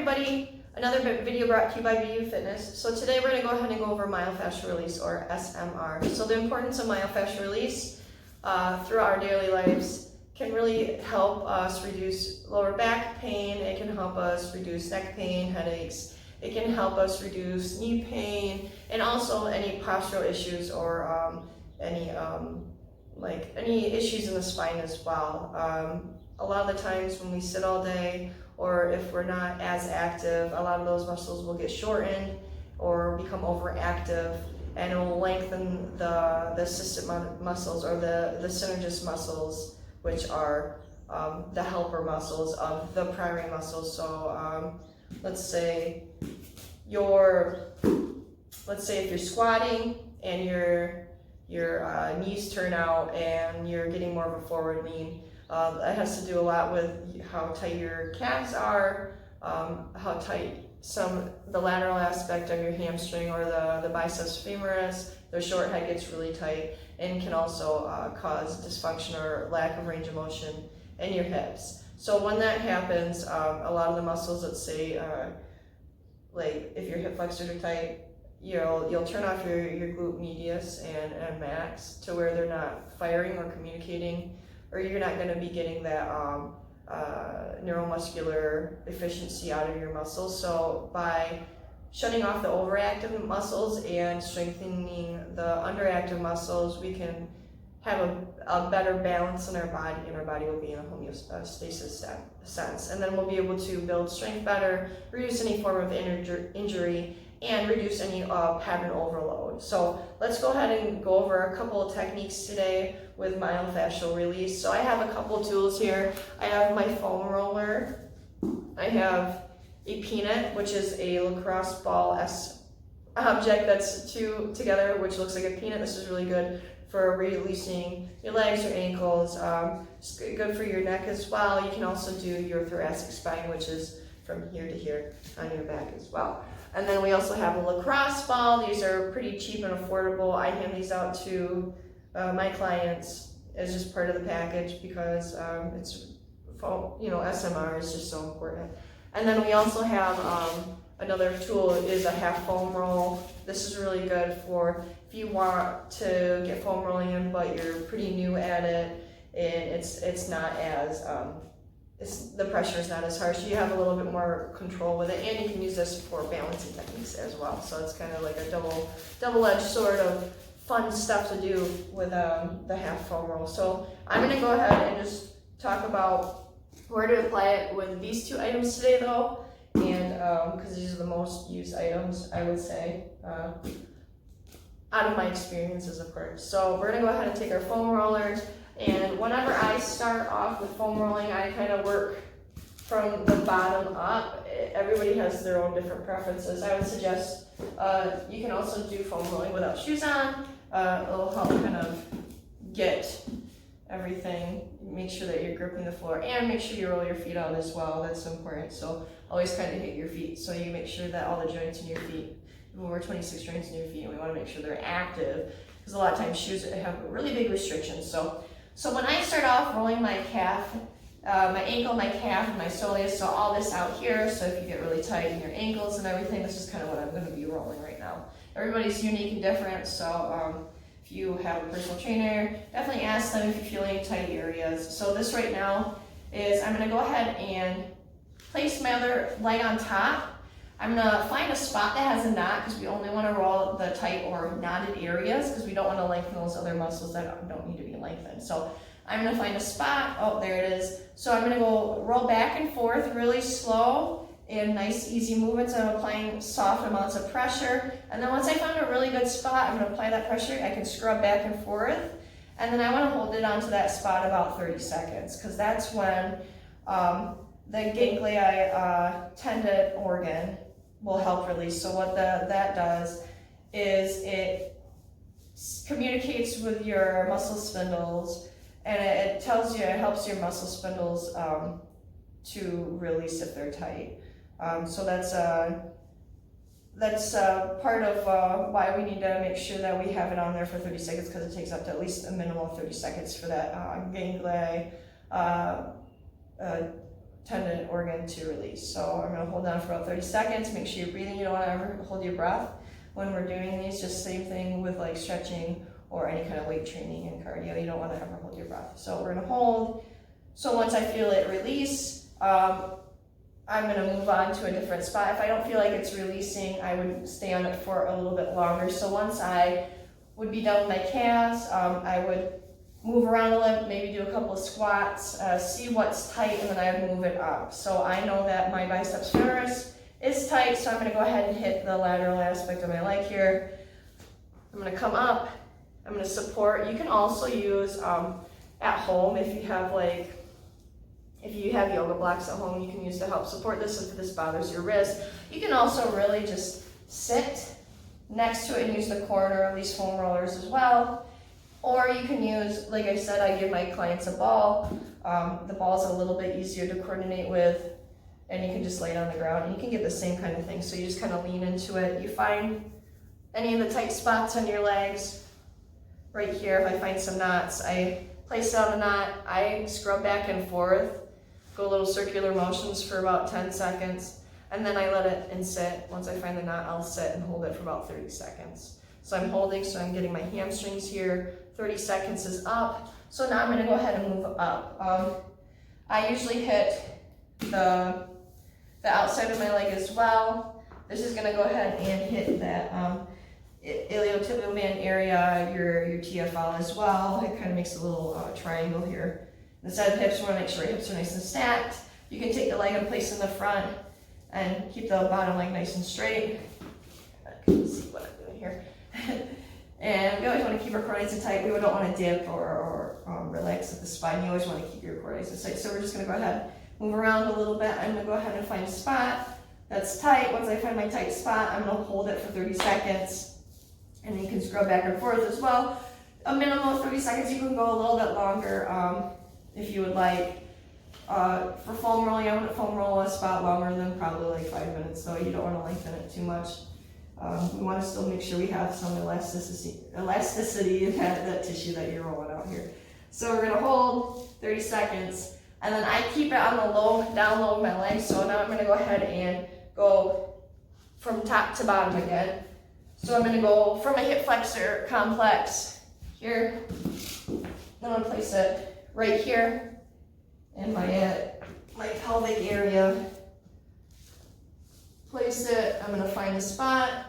everybody, another video brought to you by BU Fitness. So today we're going to go ahead and go over myofascial release, or SMR. So the importance of myofascial release throughout our daily lives can really help us reduce lower back pain. It can help us reduce neck pain, headaches. It can help us reduce knee pain, and also any postural issues or any issues in the spine as well. A lot of the times when we sit all day, or if we're not as active, a lot of those muscles will get shortened or become overactive, and it will lengthen the assistant muscles, or the synergist muscles, which are the helper muscles of the primary muscles. So let's say if you're squatting and your knees turn out and you're getting more of a forward lean. That has to do a lot with how tight your calves are, how tight the lateral aspect of your hamstring or the biceps femoris. Their short head gets really tight and can also cause dysfunction or lack of range of motion in your hips. So when that happens, a lot of the muscles, let's say, like if your hip flexors are tight, you'll turn off your glute medius and max to where they're not firing or communicating, or you're not going to be getting that neuromuscular efficiency out of your muscles. So by shutting off the overactive muscles and strengthening the underactive muscles, we can have a better balance in our body, and our body will be in a homeostasis sense. And then we'll be able to build strength better, reduce any form of injury, and reduce any pattern overload. So let's go ahead and go over a couple of techniques today with myofascial release. So I have a couple tools here. I have my foam roller. I have a peanut, which is a lacrosse ball object that's two together, which looks like a peanut. This is really good for releasing your legs, your ankles. It's good for your neck as well. You can also do your thoracic spine, which is from here to here on your back as well. And then we also have a lacrosse ball. These are pretty cheap and affordable. I hand these out to my clients as just part of the package because SMR is just so important. And then we also have another tool is a half foam roll. This is really good for if you want to get foam rolling in, but you're pretty new at it, and it's not as the pressure is not as harsh. You have a little bit more control with it, and you can use this for balancing techniques as well. So it's kind of like a double-edged sort of fun stuff to do with the half foam roll. So I'm going to go ahead and just talk about where to apply it with these two items today, though, and because these are the most used items, I would say, out of my experiences, of course. So we're going to go ahead and take our foam rollers. And whenever I start off with foam rolling, I kind of work from the bottom up. Everybody has their own different preferences. I would suggest you can also do foam rolling without shoes on. It'll help kind of get everything, make sure that you're gripping the floor, and make sure you roll your feet out as well. That's important. So always kind of hit your feet. So you make sure that all the joints in your feet, over 26 joints in your feet, and we want to make sure they're active, because a lot of times shoes have really big restrictions. So when I start off rolling my calf, my ankle, my calf, and my soleus, so all this out here, so if you get really tight in your ankles and everything, this is kind of what I'm going to be rolling right now. Everybody's unique and different, so if you have a personal trainer, definitely ask them if you feel any tight areas. So this right now is, I'm going to go ahead and place my other leg on top. I'm going to find a spot that has a knot, because we only want to roll the tight or knotted areas, because we don't want to lengthen those other muscles that don't need to be lengthened. So I'm going to find a spot. Oh, there it is. So I'm going to go roll back and forth really slow in nice easy movements. I'm applying soft amounts of pressure. And then once I found a really good spot, I'm going to apply that pressure. I can scrub back and forth. And then I want to hold it onto that spot about 30 seconds, because that's when the ganglion tendon organ will help release. So what that does is it communicates with your muscle spindles, and it tells you, it helps your muscle spindles to release if they're tight. So that's part of why we need to make sure that we have it on there for 30 seconds, because it takes up to at least a minimum of 30 seconds for that ganglion tendon organ to release. So I'm gonna hold down for about 30 seconds. Make sure you're breathing. You don't wanna ever hold your breath when we're doing these. Just same thing with like stretching or any kind of weight training and cardio. You don't wanna ever hold your breath. So we're gonna hold. So once I feel it release, I'm gonna move on to a different spot. If I don't feel like it's releasing, I would stay on it for a little bit longer. So once I would be done with my calves, I would move around a little, maybe do a couple of squats, see what's tight, and then I would move it up. So I know that my biceps femoris is tight, so I'm gonna go ahead and hit the lateral aspect of my leg here. I'm gonna come up, I'm gonna support. You can also use at home if you have yoga blocks at home, you can use to help support this if this bothers your wrist. You can also really just sit next to it and use the corner of these foam rollers as well. Or you can use, like I said, I give my clients a ball. The ball is a little bit easier to coordinate with, and you can just lay it on the ground, and you can get the same kind of thing. So you just kind of lean into it. You find any of the tight spots on your legs. Right here, if I find some knots, I place down a knot, I scrub back and forth, go little circular motions for about 10 seconds, and then I let it and sit. Once I find the knot, I'll sit and hold it for about 30 seconds. So I'm holding, so I'm getting my hamstrings here. 30 seconds is up. So now I'm gonna go ahead and move up. I usually hit the outside of my leg as well. This is gonna go ahead and hit that iliotibial band area, your TFL as well. It kind of makes a little triangle here. Instead of hips, we wanna make sure our hips are nice and stacked. You can take the leg and place in the front and keep the bottom leg nice and straight. I can see what I'm doing here. And we always want to keep our core nice and tight. We don't want to dip or relax at the spine. You always want to keep your core nice and tight. So we're just going to go ahead, move around a little bit. I'm going to go ahead and find a spot that's tight. Once I find my tight spot, I'm going to hold it for 30 seconds. And then you can scrub back and forth as well. A minimum of 30 seconds. You can go a little bit longer if you would like. For foam rolling, I wouldn't foam roll a spot longer than probably like 5 minutes, so you don't want to lengthen it too much. We want to still make sure we have some elasticity in that tissue that you're rolling out here. So we're going to hold 30 seconds, and then I keep it on the down low of my leg. So now I'm going to go ahead and go from top to bottom again. So I'm going to go from my hip flexor complex here. Then I'm going to place it right here in my pelvic area. Place it, I'm gonna find a spot,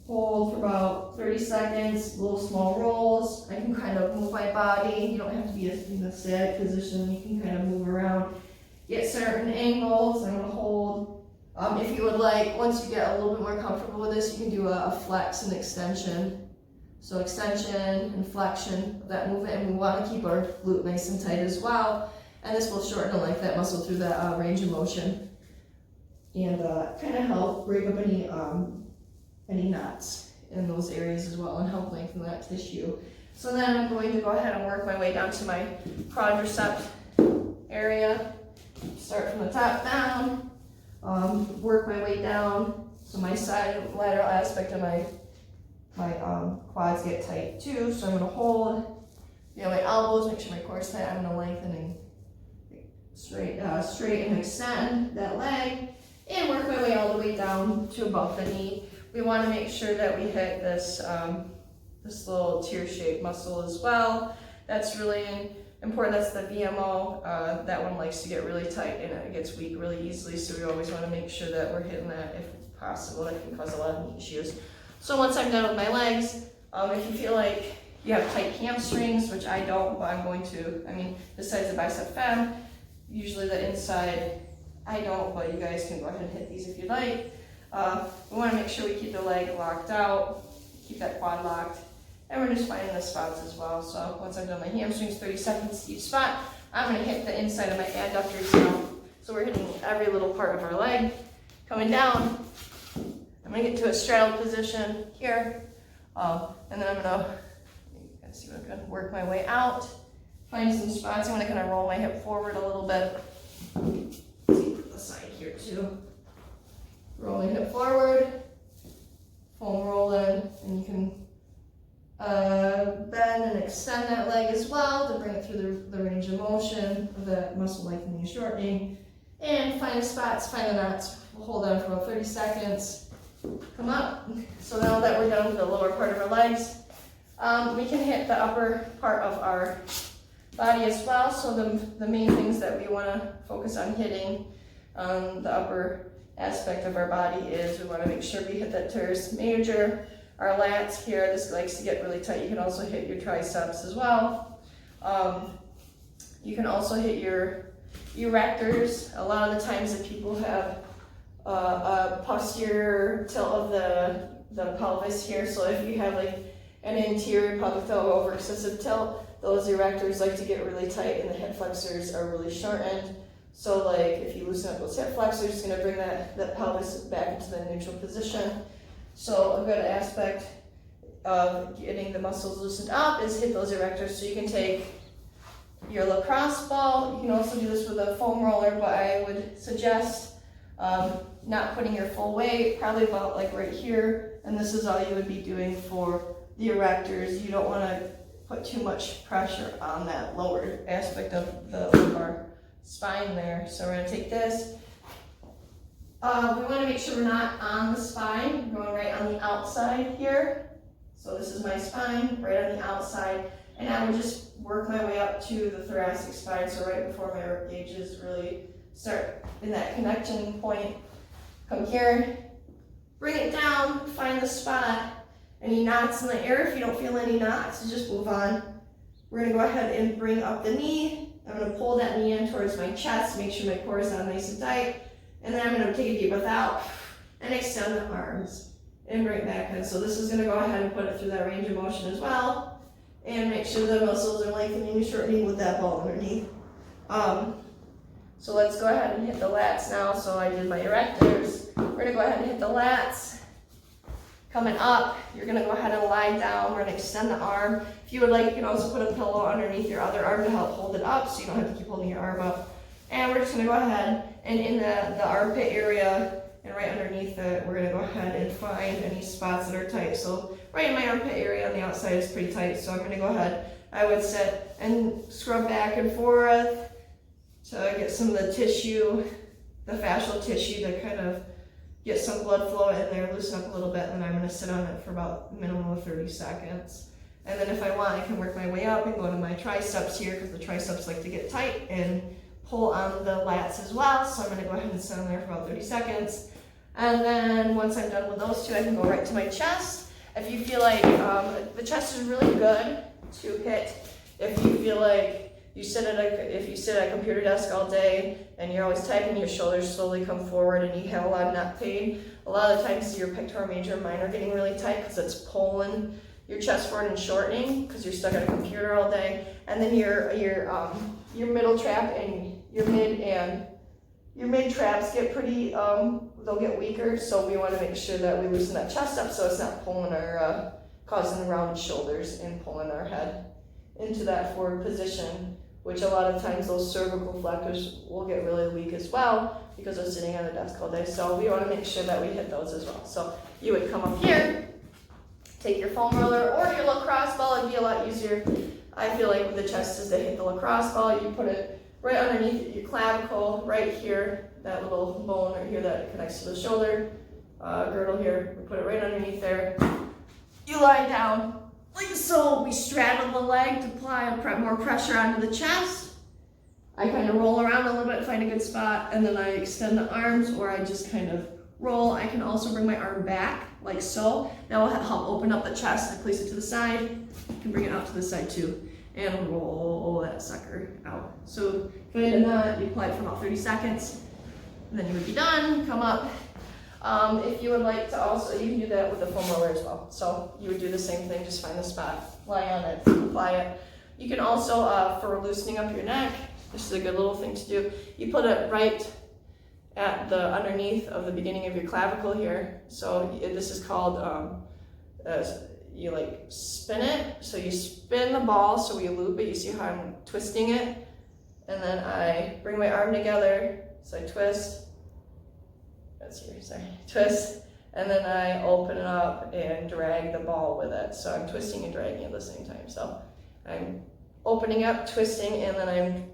hold for about 30 seconds, little small rolls. I can kind of move my body. You don't have to be in a static position. You can kind of move around, get certain angles. I'm gonna hold. If you would like, once you get a little bit more comfortable with this, you can do a flex and extension. So extension and flexion of that movement, and we wanna keep our glute nice and tight as well. And this will shorten and lengthen that muscle through that range of motion. And kind of help break up any knots in those areas as well and help lengthen that tissue. So then I'm going to go ahead and work my way down to my quadricep area. Start from the top down, work my way down. So my side lateral aspect of my quads get tight too. So I'm going to hold, my elbows, make sure my core is tight. I'm going to lengthen and straight and extend that leg. And work my way all the way down to above the knee. We want to make sure that we hit this little tear-shaped muscle as well. That's really important. That's the VMO. That one likes to get really tight and it gets weak really easily. So we always want to make sure that we're hitting that if possible. That can cause a lot of knee issues. So once I'm done with my legs, if you feel like you have tight hamstrings, which I don't, but I'm going to, besides the bicep fem, usually the inside, I don't, but you guys can go ahead and hit these if you like. We want to make sure we keep the leg locked out, keep that quad locked, and we're just finding the spots as well. So once I've done my hamstrings, 30 seconds each spot, I'm going to hit the inside of my adductors now. So we're hitting every little part of our leg. Coming down, I'm going to get to a straddled position here, and then I'm going to work my way out, find some spots. I'm going to kind of roll my hip forward a little bit. Side here too. Rolling hip forward, foam rolling, and you can bend and extend that leg as well to bring it through the range of motion of that muscle lengthening lengthening, shortening, and find the spots, find the knots. We'll hold on for about 30 seconds. Come up. So now that we're done with the lower part of our legs, we can hit the upper part of our body as well. So the main things that we want to focus on hitting on the upper aspect of our body is we want to make sure we hit that teres major, our lats here. This likes to get really tight. You can also hit your triceps as well. You can also hit your erectors. A lot of the times that people have a posterior tilt of the pelvis here. So if you have like an interior pelvic tilt over excessive tilt, those erectors like to get really tight and the hip flexors are really shortened. So like if you loosen up those hip flexors, it's going to bring that pelvis back into the neutral position. So a good aspect of getting the muscles loosened up is hit those erectors. So you can take your lacrosse ball. You can also do this with a foam roller, but I would suggest not putting your full weight, probably about like right here. And this is all you would be doing for the erectors. You don't want to put too much pressure on that lower aspect of the lumbar spine there. So we're going to take this. We want to make sure we're not on the spine. We're going right on the outside here. So this is my spine, right on the outside. And I would just work my way up to the thoracic spine. So right before my rib gauges really start in that connection point. Come here, bring it down, find the spot. Any knots in the air? If you don't feel any knots, just move on. We're going to go ahead and bring up the knee. I'm going to pull that knee in towards my chest, make sure my core is on nice and tight. And then I'm going to take a deep breath out and extend the arms and bring it back in. So this is going to go ahead and put it through that range of motion as well. And make sure the muscles are lengthening and shortening with that ball underneath. So let's go ahead and hit the lats now. So I did my erectors. We're going to go ahead and hit the lats. Coming up, you're going to go ahead and lie down. We're going to extend the arm. If you would like, you can also put a pillow underneath your other arm to help hold it up so you don't have to keep holding your arm up. And we're just going to go ahead and in the armpit area and right underneath it, we're going to go ahead and find any spots that are tight. So right in my armpit area on the outside is pretty tight. So I'm going to go ahead. I would sit and scrub back and forth to get some of the tissue, the fascial tissue to kind of get some blood flow in there, loosen up a little bit, and then I'm going to sit on it for about a minimum of 30 seconds. And then if I want, I can work my way up and go to my triceps here because the triceps like to get tight and pull on the lats as well. So I'm going to go ahead and sit on there for about 30 seconds. And then once I'm done with those two, I can go right to my chest. If you feel like the chest is really good to hit, if you feel like if you sit at a computer desk all day and you're always typing, your shoulders slowly come forward and you have a lot of neck pain, a lot of the times your pectoral major and minor are getting really tight because it's pulling your chest forward and shortening because you're stuck at a computer all day. And then your middle trap and your mid traps get pretty, they'll get weaker. So we want to make sure that we loosen that chest up so it's not pulling our, causing rounded shoulders and pulling our head into that forward position, which a lot of times those cervical flexors will get really weak as well because they're sitting at a desk all day. So we want to make sure that we hit those as well. So you would come up here, take your foam roller or your lacrosse ball. It'd be a lot easier, I feel like, with the chest is to hit the lacrosse ball. You put it right underneath your clavicle, right here, that little bone right here that connects to the shoulder girdle here. We put it right underneath there. You lie down like so. We straddle the leg to apply more pressure onto the chest. I kind of roll around a little bit, find a good spot, and then I extend the arms, or I just kind of roll. I can also bring my arm back like so. That will help open up the chest. I place it to the side. You can bring it out to the side too, and roll that sucker out. So if I did that, you apply it for about 30 seconds, and then you would be done. Come up. If you would like to also, you can do that with the foam roller as well. So you would do the same thing, just find the spot, lie on it, apply it. You can also, for loosening up your neck, this is a good little thing to do. You put it right at the underneath of the beginning of your clavicle here. So this is called, you like spin it. So you spin the ball, so we loop it. You see how I'm twisting it? And then I bring my arm together, so I twist. Twist, and then I open it up and drag the ball with it. So I'm twisting and dragging at the same time. So I'm opening up, twisting, and then I'm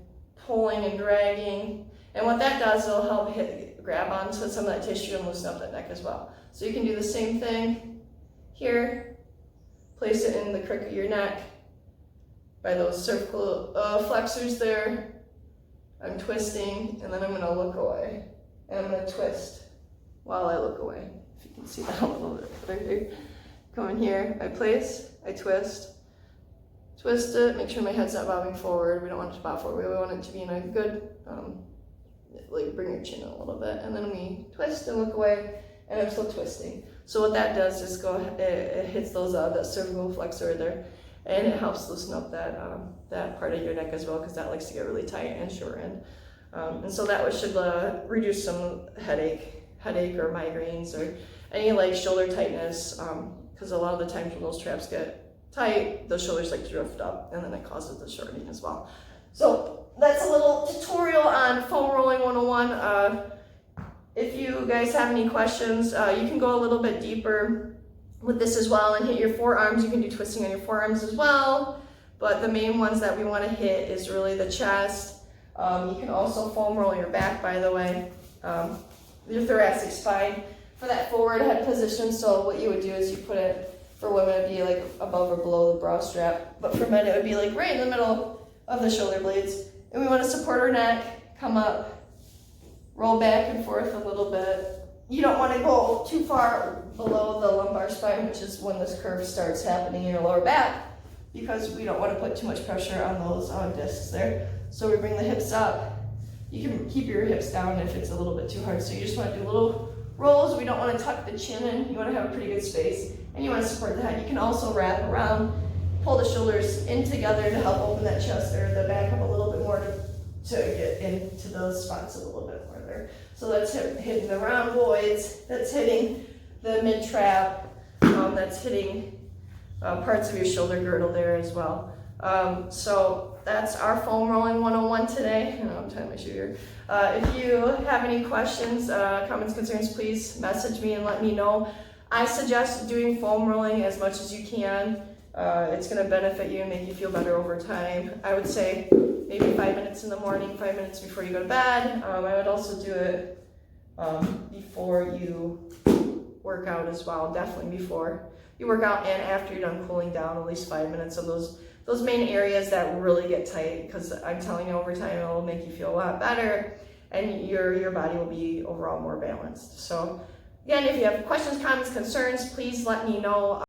pulling and dragging. And what that does, it'll help grab onto some of that tissue and loosen up that neck as well. So you can do the same thing here. Place it in the crick of your neck by those cervical flexors there. I'm twisting, and then I'm gonna look away. And I'm gonna twist while I look away. If you can see that a little bit right there. Come in here, I place, I twist it, make sure my head's not bobbing forward. We don't want it to bob forward, we want it to be in a good, like bring your chin a little bit. And then we twist and look away, and I'm still twisting. So what that does is it hits those, that cervical flexor there, and it helps loosen up that part of your neck as well, because that likes to get really tight and shortened. And so that should reduce some headache or migraines or any like shoulder tightness, because a lot of the times when those traps get tight, those shoulders like to drift up, and then it causes the shortening as well. So that's a little tutorial on foam rolling 101. If you guys have any questions, you can go a little bit deeper with this as well and hit your forearms. You can do twisting on your forearms as well, but the main ones that we want to hit is really the chest. You can also foam roll your back, by the way, your thoracic spine for that forward head position. So what you would do is you put it, for women it'd be like above or below the brow strap, but for men it would be like right in the middle of the shoulder blades. And we want to support our neck, come up, roll back and forth a little bit. You don't want to go too far below the lumbar spine, which is when this curve starts happening in your lower back, because we don't want to put too much pressure on those discs there. So we bring the hips up. You can keep your hips down if it's a little bit too hard. So you just want to do little rolls. We don't want to tuck the chin in. You want to have a pretty good space, and you want to support the head. You can also wrap around, pull the shoulders in together to help open that chest or the back up a little bit more to get into those spots a little bit more there. So that's hitting the rhomboids, that's hitting the mid-trap, that's hitting parts of your shoulder girdle there as well. So that's our foam rolling 101 today. I'm tying my shoe here. If you have any questions, comments, concerns, please message me and let me know. I suggest doing foam rolling as much as you can. It's going to benefit you and make you feel better over time. I would say maybe 5 minutes in the morning, 5 minutes before you go to bed. I would also do it before you work out as well, definitely before you work out and after you're done cooling down, at least 5 minutes of those main areas that really get tight, because I'm telling you, over time it will make you feel a lot better and your body will be overall more balanced. So again, if you have questions, comments, concerns, please let me know.